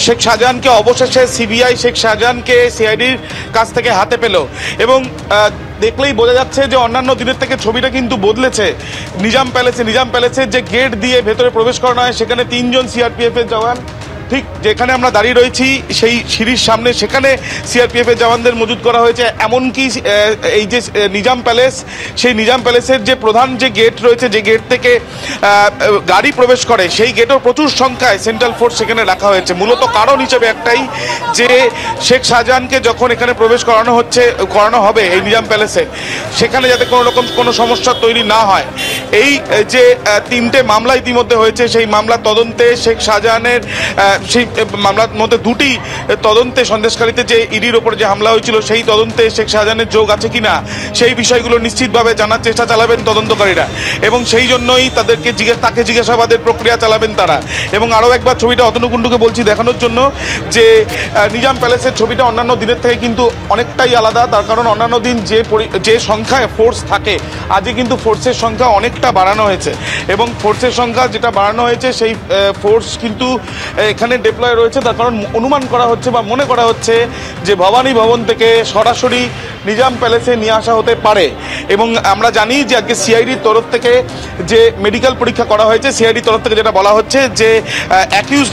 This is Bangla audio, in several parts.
শেখ শাহজাহানকে অবশেষে সিবিআই শেখ শাহজাহানকে সিআইডির কাছ থেকে হাতে পেল এবং দেখলেই বোঝা যাচ্ছে যে অন্যান্য দিনের থেকে ছবিটা কিন্তু বদলেছে। নিজাম প্যালেসের যে গেট দিয়ে ভেতরে প্রবেশ করানো হয় সেখানে 3 জন সিআরপিএফের জওয়ান, ঠিক যেখানে আমরা দাঁড়িয়ে রয়েছি সেই সিঁড়ির সামনে সেখানে সিআরপিএফের জওয়ানদের মজুত করা হয়েছে। এমনকি এই যে নিজাম প্যালেস, সেই নিজাম প্যালেসের যে প্রধান যে গেট রয়েছে, যে গেট থেকে গাড়ি প্রবেশ করে, সেই গেটও প্রচুর সংখ্যায় সেন্ট্রাল ফোর্স সেখানে রাখা হয়েছে। মূলত কারণ হিসেবে একটাই, যে শেখ শাহজাহানকে যখন এখানে প্রবেশ করানো হবে এই নিজাম প্যালেসে, সেখানে যাতে কোনো সমস্যা তৈরি না হয়। এই যে 3টে মামলা ইতিমধ্যে হয়েছে, সেই মামলার তদন্তে শেখ শাহজাহানের সেই মামলার মধ্যে 2টি তদন্তে সন্দেশকারীতে যে ইডির ওপর যে হামলা হয়েছিল সেই তদন্তে শেখ শাহজাহানের যোগ আছে কিনা সেই বিষয়গুলো নিশ্চিতভাবে জানার চেষ্টা চালাবেন তদন্তকারীরা এবং সেই জন্যই তাকে জিজ্ঞাসাবাদের প্রক্রিয়া চালাবেন তারা। এবং আরও একবার ছবিটা অতনুকুণ্ডুকে বলছি দেখানোর জন্য যে নিজাম প্যালেসের ছবিটা অন্যান্য দিনের থেকে কিন্তু অনেকটাই আলাদা। তার কারণ অন্যান্য দিন যে সংখ্যায় ফোর্স থাকে, আজকে কিন্তু ফোর্সের সংখ্যা অনেকটা বাড়ানো হয়েছে এবং ফোর্সের সংখ্যা যেটা বাড়ানো হয়েছে সেই ফোর্স কিন্তু এখানে ডিপ্লয় রয়েছে। তার কারণ অনুমান করা হচ্ছে বা মনে করা হচ্ছে যে ভবানী ভবন থেকে সরাসরি নিজাম প্যালেসে নিয়ে আসা হতে পারে। এবং আমরা জানি যে আজকে সিআইডির তরফ থেকে যে মেডিকেল পরীক্ষা করা হয়েছে, সিআইডির তরফ থেকে যেটা বলা হচ্ছে যে অ্যাকিউজ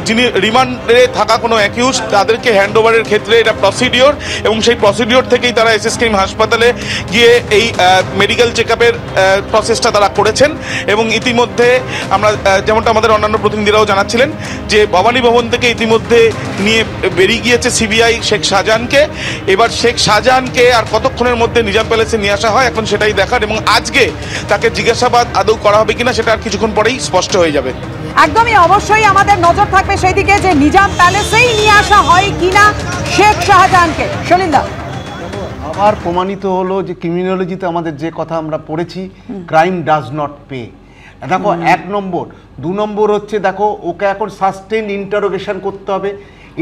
যিনি রিমান্ডে থাকা কোনো অ্যাকিউজ তাদেরকে হ্যান্ড ওভারের ক্ষেত্রে এটা প্রসিডিওর এবং সেই প্রসিডিওর থেকেই তারা এসএসকেএম হাসপাতালে গিয়ে এই মেডিকেল চেক আপের প্রসেসটা তারা করেছেন। এবং ইতিমধ্যে আমরা যেমনটা আমাদের অন্যান্য প্রতিনিধিরাও জানাচ্ছিলেন যে ভবানী ভবন থেকে ইতিমধ্যে নিয়ে বেরিয়ে গিয়েছে সিবিআই শেখ শাহজাহানকে। এবার শেখ শাহজাহানকে আর কতক্ষণের মধ্যে নিজাম প্যালেসে নিয়ে আসা হয় এখন সেটাই দেখার, এবং আজকে তাকে জিজ্ঞাসাবাদ আদৌ করা হবে কিনা সেটা আর কিছুক্ষণ পরেই স্পষ্ট হয়ে যাবে। একদমই, অবশ্যই আমাদের নজর থাকবে সেই দিকে যে নিজাম প্যালেসেই নিয়ে আসা হয় কিনা শেখ শাহজাহানকে। সলিলদা, আবার প্রমাণিত হলো যে ক্রিমিনোলজিতে আমাদের যে কথা আমরা পড়েছি, ক্রাইম ডাজ নট পে। দেখো 1 নম্বর। 2 নম্বর হচ্ছে দেখো ওকে এখন সাস্টেন ইন্টারোগেশন করতে হবে।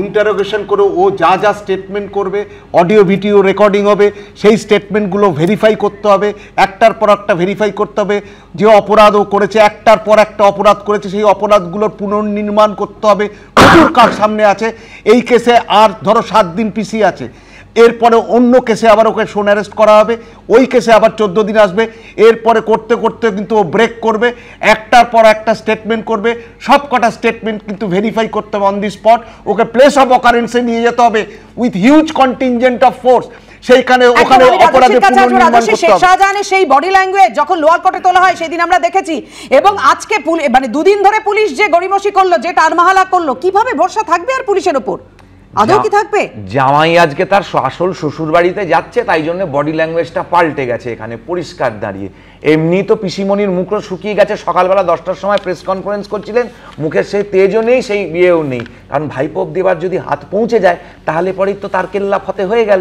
ইন্টারোগেশন করে ও যা যা স্টেটমেন্ট করবে, অডিও ভিডিও রেকর্ডিং হবে, সেই স্টেটমেন্টগুলো ভেরিফাই করতে হবে, একটার পর একটা ভেরিফাই করতে হবে। যে অপরাধ ও করেছে, একটার পর একটা অপরাধ করেছে, সেই অপরাধগুলোর পুনর্নির্মাণ করতে হবে। প্রচুর কাজ সামনে আছে। এই কেসে আর ধরো 7 দিন পিছিয়ে আছে, এরপরে অন্য কেসে আবার ওকে শোন অ্যারেস্ট করা হবে, ওই কেসে আবার 14 দিন আসবে। এরপরে করতে করতে কিন্তু ও ব্রেক করবে, একটার পর একটা স্টেটমেন্ট করবে, সব কটা স্টেটমেন্ট কিন্তু ভেরিফাই করতে হবে on the spot. Okay place of অকারেন্সে নিয়ে যেতে হবে with huge contingent of force. সেইখানে ওখানে অপরাধের পুনর্নির্মাণ করতে হবে। শেখ শাহজাহানের সেই বডি ল্যাঙ্গুয়েজ যখন লোয়ার কোর্টে তোলা হয় সেদিন আমরা দেখেছি, এবং আজকে মানে 2 দিন ধরে পুলিশ যে গড়িমসি করলো, যে টারমাহালা করলো, কিভাবে ভরসা থাকবে আর পুলিশের উপর? আদৌ কি থাকবে? জামাই আজকে তার আসল শ্বশুর বাড়িতে যাচ্ছে, তাই জন্য বডি ল্যাঙ্গুয়েজটা পাল্টে গেছে এখানে পরিষ্কার দাঁড়িয়ে। এমনি তো পিসিমণির মুখও শুকিয়ে গেছে, সকালবেলা 10টার সময় প্রেস কনফারেন্স করছিলেন, মুখের সেই তেজও নেই, সেই বিয়েও নেই। কারণ ভাইপো অব্দি এবার যদি হাত পৌঁছে যায় তাহলে পরেই তো তার কেল্লা ফতে হয়ে গেল।